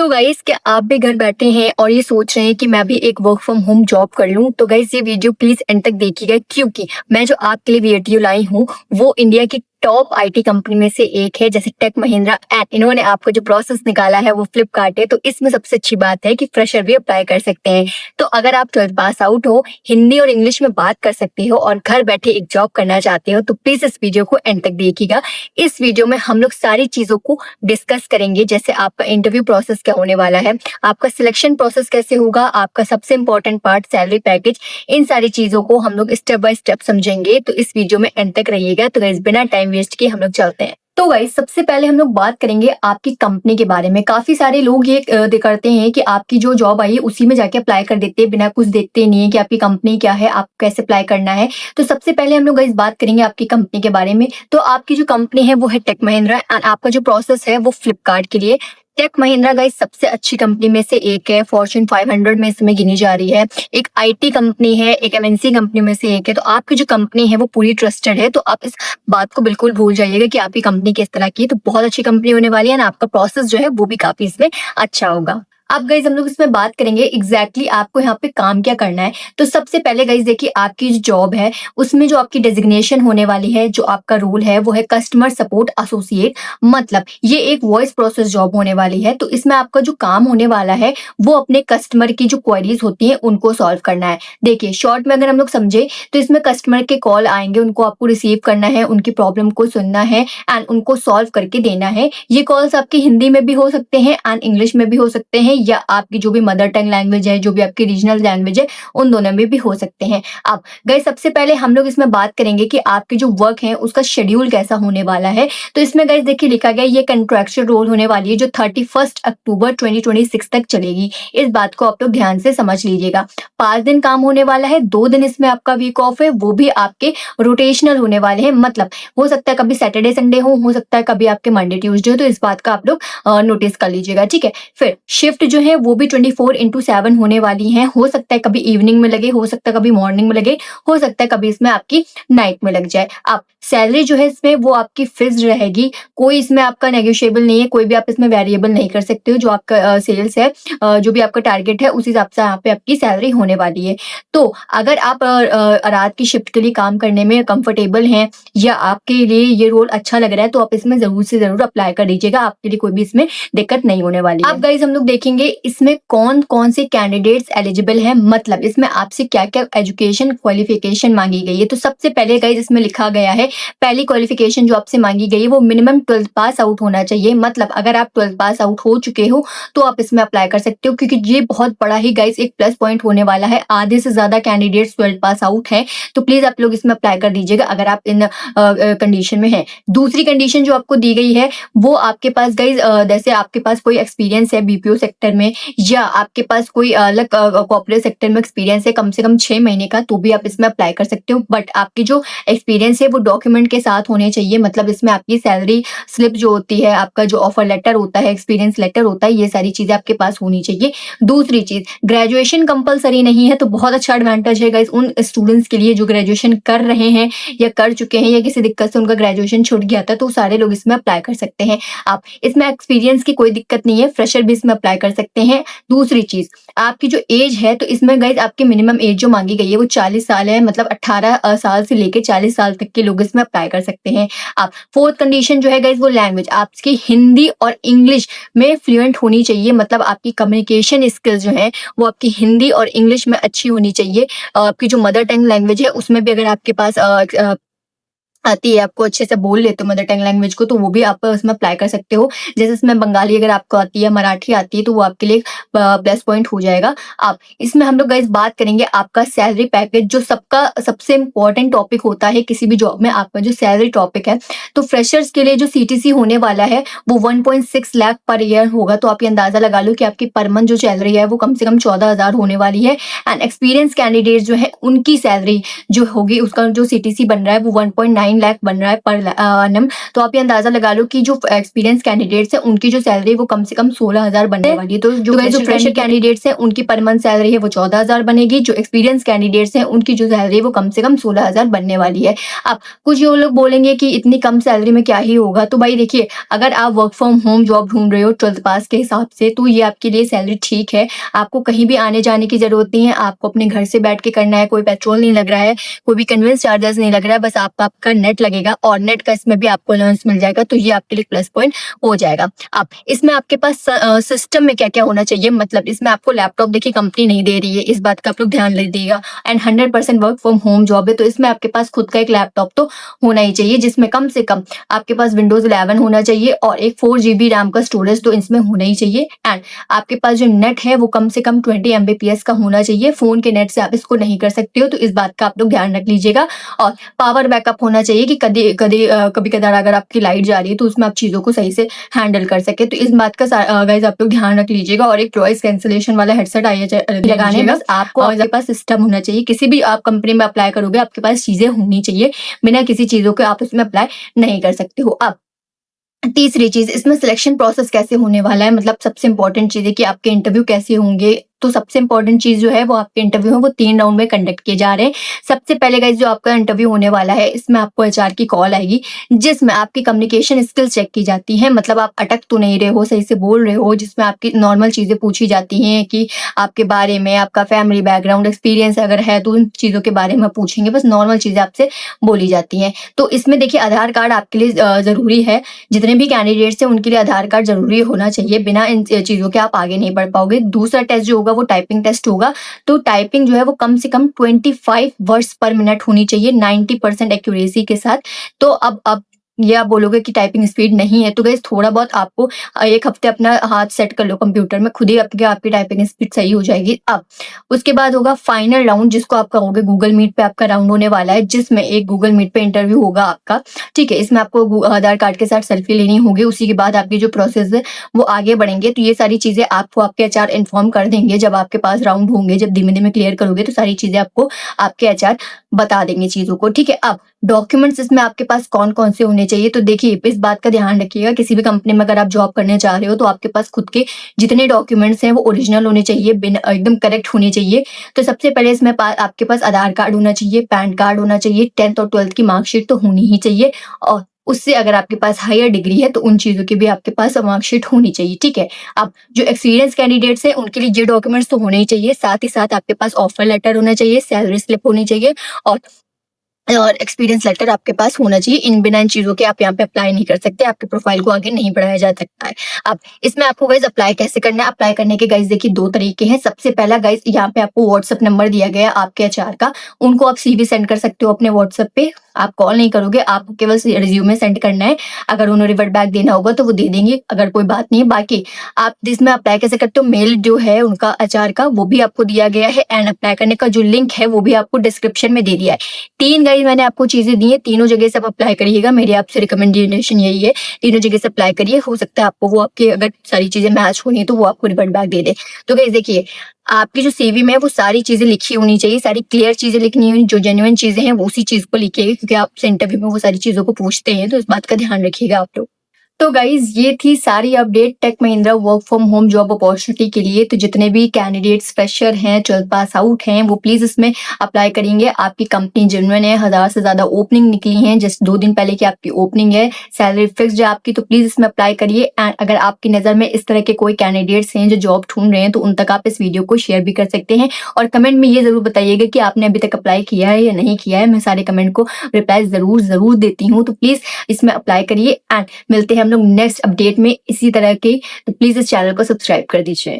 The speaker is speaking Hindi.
तो गाइस क्या आप भी घर बैठे हैं और ये सोच रहे हैं कि मैं भी एक वर्क फ्रॉम होम जॉब कर लूं? तो गाइस ये वीडियो प्लीज एंड तक देखिएगा, क्योंकि मैं जो आपके लिए वीडियो लाई हूँ वो इंडिया की टॉप आईटी कंपनी में से एक है, जैसे टेक महिंद्रा। एंड इन्होंने आपको जो प्रोसेस निकाला है वो फ्लिपकार्ट है। तो इसमें सबसे अच्छी बात है कि फ्रेशर भी अप्लाई कर सकते हैं। तो अगर आप 12th पास आउट हो, हिंदी और इंग्लिश में बात कर सकते हो और घर बैठे एक जॉब करना चाहते हो, तो प्लीज इस वीडियो को एंड तक देखिएगा। इस वीडियो में हम लोग सारी चीजों को डिस्कस करेंगे, जैसे आपका इंटरव्यू प्रोसेस क्या होने वाला है, आपका सिलेक्शन प्रोसेस कैसे होगा, आपका सबसे इंपॉर्टेंट पार्ट सैलरी पैकेज। इन सारी चीजों को हम लोग स्टेप बाय स्टेप समझेंगे। तो इस वीडियो में एंड तक रहिएगा। तो गाइस बिना टाइम वेस्ट किए हम लोग चलते हैं। तो गाइस सबसे पहले हम लोग बात करेंगे आपकी कंपनी के बारे में। काफी सारे लोग ये करते हैं कि आपकी जो जॉब आई है उसी में जाके अप्लाई कर देते हैं, बिना कुछ देखते नहीं है कि आपकी कंपनी क्या है, आप कैसे अप्लाई करना है। तो सबसे पहले हम लोग गाइस बात करेंगे आपकी कंपनी के बारे में। तो आपकी जो कंपनी है वो है टेक महिंद्रा एंड आपका जो प्रोसेस है वो फ्लिपकार्ट के लिए। टेक महिंद्रा गाइस सबसे अच्छी कंपनी में से एक है, फॉर्च्यून 500 में इसमें गिनी जा रही है। एक आईटी कंपनी है, एक एमएनसी कंपनी में से एक है। तो आपकी जो कंपनी है वो पूरी ट्रस्टेड है। तो आप इस बात को बिल्कुल भूल जाइएगा कि आपकी कंपनी किस तरह की है। तो बहुत अच्छी कंपनी होने वाली है ना, आपका प्रोसेस जो है वो भी काफी इसमें अच्छा होगा। अब गाइज हम लोग इसमें बात करेंगे एग्जैक्टली आपको यहाँ पे काम क्या करना है। तो सबसे पहले गाइज देखिए, आपकी जो जॉब है उसमें जो आपकी डेजिग्नेशन होने वाली है, जो आपका रोल है वो है कस्टमर सपोर्ट एसोसिएट। मतलब ये एक वॉइस प्रोसेस जॉब होने वाली है। तो इसमें आपका जो काम होने वाला है वो अपने कस्टमर की जो क्वेरीज होती है उनको सॉल्व करना है। देखिए शॉर्ट में अगर हम लोग समझे तो इसमें कस्टमर के कॉल आएंगे, उनको आपको रिसीव करना है, उनकी प्रॉब्लम को सुनना है एंड उनको सॉल्व करके देना है। ये कॉल्स आपकी हिंदी में भी हो सकते हैं एंड इंग्लिश में भी हो सकते हैं, या आपकी जो भी मदर टंग लैंग्वेज है, जो भी आपकी रीजनल लैंग्वेज है, उन दोनों में भी हो सकते हैं। अब गाइस सबसे पहले हम लोग इसमें बात करेंगे कि आपकी जो वर्क है उसका शेड्यूल कैसा होने वाला है। तो इसमें गाइस देखिए लिखा गया ये कंट्रैक्चुअल रोल होने वाली है जो 31 अक्टूबर 2026 तक चलेगी। इस बात को आप लोग ध्यान से समझ लीजिएगा। 5 दिन काम होने वाला है, 2 दिन इसमें आपका वीक ऑफ है, वो भी आपके रोटेशनल होने वाले हैं। मतलब हो सकता है कभी सैटरडे संडे हो सकता है कभी आपके मंडे ट्यूसडे हो। तो इस बात का आप लोग नोटिस कर लीजिएगा, ठीक है। फिर शिफ्ट जो है वो भी 24/7 होने वाली है। हो सकता है कभी इवनिंग में लगे, हो सकता है कभी मॉर्निंग में लगे, हो सकता है कभी इसमें आपकी नाइट में लग जाए। अब सैलरी जो है इसमें वो आपकी फिक्स्ड रहेगी, कोई इसमें आपका नेगोशिएबल नहीं है, कोई भी आप इसमें वेरिएबल नहीं कर सकते हो। जो आपका सेल्स है, जो भी आपका टारगेट है उस हिसाब से यहाँ पे आपकी सैलरी होने वाली है। तो अगर आप रात की शिफ्ट के लिए काम करने में कंफर्टेबल हैं या आपके लिए ये रोल अच्छा लग रहा है, तो आप इसमें जरूर से जरूर अप्लाई कर दीजिएगा। आपके लिए कोई भी इसमें दिक्कत नहीं होने वाली है। अब गाइस हम लोग देखेंगे इसमें कौन कौन से कैंडिडेट्स एलिजिबल हैं, मतलब इसमें आपसे क्या क्या एजुकेशन क्वालिफिकेशन मांगी गई है। तो सबसे पहले गाइस इसमें लिखा गया है, पहली क्वालिफिकेशन जो आपसे मांगी गई है वो मिनिमम 12th पास आउट होना चाहिए। मतलब अगर आप 12th पास आउट हो चुके हो तो आप इसमें अप्लाई कर सकते हो, क्योंकि ये बहुत बड़ा ही गाइस एक प्लस पॉइंट होने वाला है। आधे से ज्यादा कैंडिडेट्स 12th पास आउट हैं। तो प्लीज आप लोग इसमें अप्लाई कर दीजिएगा अगर आप इन कंडीशन में हैं। दूसरी कंडीशन जो आपको दी गई है वो आपके पास गाइस, जैसे आपके पास कोई एक्सपीरियंस है बीपीओ सेक्टर में, या आपके पास कोई अलग कॉर्पोरेट सेक्टर में एक्सपीरियंस है कम से कम 6 महीने का, तो भी आप इसमें अप्लाई कर सकते हो। बट आपकी जो एक्सपीरियंस है वो डॉक्यूमेंट के साथ होने चाहिए। मतलब इसमें आपकी सैलरी स्लिप जो होती है, आपका जो ऑफर लेटर होता है, एक्सपीरियंस लेटर होता है, ये सारी चीजें आपके पास होनी चाहिए। दूसरी चीज, ग्रेजुएशन कंपलसरी नहीं है। तो बहुत अच्छा एडवांटेज है गाइस उन स्टूडेंट्स के लिए जो ग्रेजुएशन कर रहे हैं या कर चुके हैं, या किसी दिक्कत से उनका ग्रेजुएशन छूट गया था, तो सारे लोग इसमें अप्लाई कर सकते हैं। आप इसमें एक्सपीरियंस की कोई दिक्कत नहीं है, फ्रेशर भी इसमें अप्लाई कर सकते हैं। दूसरी चीज, आपकी जो एज है, तो इसमें गाइस आपकी मिनिमम एज जो मांगी गई है वो 40 साल है। मतलब 18 साल से लेके 40 साल तक के लोग इसमें अप्लाई कर सकते हैं। आप फोर्थ कंडीशन जो है गाइस वो लैंग्वेज आपकी हिंदी और इंग्लिश में फ्लुएंट होनी चाहिए। मतलब आपकी कम्युनिकेशन स्किल्स जो है वो आपकी हिंदी और इंग्लिश में अच्छी होनी चाहिए। आपकी जो मदर टंग लैंग्वेज है उसमें भी अगर आपके पास आती है, आपको अच्छे से बोल लेते हो मदर टंग लैंग्वेज को, तो वो भी आप उसमें अप्लाई कर सकते हो। जैसे इसमें बंगाली अगर आपको आती है, मराठी आती है, तो वो आपके लिए प्लस पॉइंट हो जाएगा। आप इसमें हम लोग गाइस बात करेंगे आपका सैलरी पैकेज, जो सबका सबसे इम्पोर्टेंट टॉपिक होता है किसी भी जॉब में, आपका जो सैलरी टॉपिक है। तो फ्रेशर्स के लिए जो सीटीसी होने वाला है वो 1.6 लाख पर ईयर होगा। तो आप ये अंदाजा लगा लो कि आपकी पर मंथ जो सैलरी है वो कम से कम 14,000 होने वाली है। एंड एक्सपीरियंस कैंडिडेट जो है उनकी सैलरी जो होगी, उसका जो सीटीसी बन रहा है वो 1.9 9 लाख बन रहा है पर annum। तो आप ये अंदाजा लगा लो कि जो एक्सपीरियंस कैंडिडेट्स हैं उनकी जो सैलरी वो कम से कम 16,000 बनने वाली है। तो जो फ्रेशर कैंडिडेट्स हैं उनकी पर मंथ सैलरी है वो 14,000 बनेगी। जो एक्सपीरियंस कैंडिडेट्स हैं उनकी जो सैलरी वो कम से कम 16,000 बनने वाली है। अब कुछ जो लोग बोलेंगे कि इतनी कम सैलरी में क्या ही होगा, तो भाई देखिए, अगर आप वर्क फ्रॉम होम जॉब ढूंढ रहे हो 12th पास के हिसाब से, तो ये आपके लिए सैलरी ठीक है। आपको कहीं भी आने जाने की जरूरत नहीं है, आपको अपने घर से बैठ के करना है, कोई पेट्रोल नहीं लग रहा है, कोई भी कन्वेंस चार्जेस नहीं लग रहा है, बस आपका नेट लगेगा और नेट का इसमें भी आपको अलाउंस मिल जाएगा। तो ये आपके लिए प्लस पॉइंट हो जाएगा। अब इसमें आपके पास सिस्टम में क्या क्या होना चाहिए, मतलब इसमें आपको लैपटॉप देखिए कंपनी नहीं दे रही है, इस बात का आप लोग ध्यान दीजिएगा। And 100% work from home job है, तो इसमें आपके पास खुद का एक लैपटॉप तो होना ही चाहिए, जिसमें कम से कम आपके पास विंडोज 11 होना चाहिए और एक 4 GB रैम का स्टोरेज तो इसमें होना ही चाहिए। एंड आपके पास जो नेट है वो कम से कम 20 Mbps का होना चाहिए। फोन के नेट से आप इसको नहीं कर सकते हो, तो इस बात का आप लोग ध्यान रख लीजिएगा। और पावर बैकअप होना चाहिए कि कभी कदार अगर आपकी लाइट जा रही है तो उसमें आप चीजों को सही से हैंडल कर सके। तो इस बात का गाइस आप लोग ध्यान रख लीजिएगा। और एक नॉइस कैंसिलेशन वाला हेडसेट लगाने में आपको आपके पास सिस्टम होना चाहिए। किसी भी आप कंपनी में अप्लाई करोगे आपके पास चीजें होनी चाहिए, बिना किसी चीजों के आप उसमें अप्लाई नहीं कर सकते हो। अब तीसरी चीज, इसमें सिलेक्शन प्रोसेस कैसे होने वाला है, मतलब सबसे इंपॉर्टेंट चीज है कि आपके इंटरव्यू कैसे होंगे। तो सबसे इंपॉर्टेंट चीज जो है वो आपके इंटरव्यू है वो 3 राउंड में कंडक्ट किए जा रहे हैं। सबसे पहले गाइस जो आपका इंटरव्यू होने वाला है, इसमें आपको एचआर की कॉल आएगी, जिसमें आपकी कम्युनिकेशन स्किल्स चेक की जाती है, मतलब आप अटक तो नहीं रहे हो, सही से बोल रहे हो। जिसमें आपकी नॉर्मल चीजें पूछी जाती हैं कि आपके बारे में, आपका फैमिली बैकग्राउंड, एक्सपीरियंस अगर है तो उन चीजों के बारे में पूछेंगे, बस नॉर्मल चीजें आपसे बोली जाती हैं। तो इसमें देखिए आधार कार्ड आपके लिए जरूरी है। जितने भी कैंडिडेट्स हैं उनके लिए आधार कार्ड जरूरी होना चाहिए, बिना इन चीजों के आप आगे नहीं बढ़ पाओगे। दूसरा टेस्ट जो होगा वो टाइपिंग टेस्ट होगा। तो टाइपिंग जो है वो कम से कम 25 वर्ड्स पर मिनट होनी चाहिए 90% एक्यूरेसी के साथ। तो अब ये आप बोलोगे कि टाइपिंग स्पीड नहीं है, तो गाइस थोड़ा बहुत आपको एक हफ्ते अपना हाथ सेट कर लो कंप्यूटर में, खुद ही आपकी टाइपिंग स्पीड सही हो जाएगी। अब उसके बाद होगा फाइनल राउंड, जिसको आप कहोगे गूगल मीट पे आपका राउंड होने वाला है, जिसमें एक गूगल मीट पे इंटरव्यू होगा आपका। ठीक है, इसमें आपको आधार कार्ड के साथ सेल्फी लेनी होगी। उसी के बाद आपकी जो प्रोसेस है वो आगे बढ़ेंगे। तो ये सारी चीजें आपको आपके एचआर इन्फॉर्म कर देंगे जब आपके पास राउंड होंगे। जब धीमे धीमे क्लियर करोगे तो सारी चीजें आपको आपके एचआर बता देंगे चीजों को। ठीक है, अब डॉक्यूमेंट्स इसमें आपके पास कौन कौन से होने चाहिए, तो देखिए इस बात का ध्यान रखिएगा, किसी भी कंपनी में अगर आप जॉब करने जा रहे हो तो आपके पास खुद के जितने डॉक्यूमेंट्स हैं वो ओरिजिनल होने चाहिए, एकदम करेक्ट होने चाहिए। तो सबसे पहले इसमें आपके पास आधार कार्ड होना चाहिए, पैन कार्ड होना चाहिए, 10th और 12th की मार्कशीट तो होनी ही चाहिए। और उससे अगर आपके पास हायर डिग्री है तो उन चीजों की भी आपके पास मार्कशीट होनी चाहिए। ठीक है, अब जो एक्सपीरियंस कैंडिडेट्स हैं उनके लिए ये डॉक्यूमेंट्स तो होने ही चाहिए। साथ ही साथ आपके पास ऑफर लेटर होना चाहिए, सैलरी स्लिप होनी चाहिए और एक्सपीरियंस लेटर आपके पास होना चाहिए। इन बिना इन चीजों के आप यहाँ पे अप्लाई नहीं कर सकते, आपके प्रोफाइल को आगे नहीं बढ़ाया जा सकता है। अब इसमें आपको गाइज अप्लाई कैसे करना है, अप्लाई करने के गाइज देखिए 2 तरीके हैं। सबसे पहला गाइज यहाँ पे आपको व्हाट्सएप नंबर दिया गया है आपके एचआर का, उनको आप सीवी सेंड कर सकते हो अपने व्हाट्सएप पे। आप कॉल नहीं करोगे, आपको केवल रिज्यूमे सेंड करना है। अगर उन्हें रिवर्ट बैक देना होगा तो वो दे देंगे, अगर कोई बात नहीं है। बाकी आप इसमें अप्लाई कैसे करते हो, मेल जो है उनका एचआर का वो भी आपको दिया गया है, एंड अप्लाई करने का जो लिंक है वो भी आपको डिस्क्रिप्शन में दे दिया है। 3 गाइज मैंने आपको चीजें दी है, तीनों जगह से आप अप्लाई करिएगा। मेरी आपसे रिकमेंडेशन यही है, तीनों जगह से अप्लाई करिए। हो सकता है आपको वो आपके अगर सारी चीजें मैच होनी है तो वो आपको रिवर्ट बैक दे दे। तो गाइज देखिए आपकी जो सीवी में है वो सारी चीजें लिखी होनी चाहिए, सारी क्लियर चीजें लिखनी होनी, जो जेन्युइन चीजें हैं वो उसी चीज को लिखिएगा, क्योंकि आपसे इंटरव्यू में वो सारी चीजों को पूछते हैं। तो इस बात का ध्यान रखिएगा आप लोग। तो गाइज ये थी सारी update tech Mahindra work from home job opportunity के लिए। तो जितने भी कैंडिडेट्स फ्रेशर हैं, 12th पास आउट हैं, वो प्लीज इसमें अप्लाई करेंगे। आपकी कंपनी जेन्युइन है, 1000 से ज्यादा ओपनिंग निकली हैं, जस्ट 2 दिन पहले की आपकी ओपनिंग है, सैलरी फिक्स्ड है आपकी, तो प्लीज इसमें अप्लाई करिए। एंड अगर आपकी नजर में इस तरह के कोई कैंडिडेट्स हैं जो जॉब ढूंढ रहे हैं तो उन तक आप इस वीडियो को शेयर भी कर सकते हैं। और कमेंट में ये जरूर बताइएगा कि आपने अभी तक अप्लाई किया है या नहीं किया है। मैं सारे कमेंट को रिप्लाई जरूर देती हूँ, तो प्लीज इसमें अप्लाई करिए। एंड मिलते हैं हम लोग नेक्स्ट अपडेट में इसी तरह के। तो प्लीज इस चैनल को सब्सक्राइब कर दीजिए।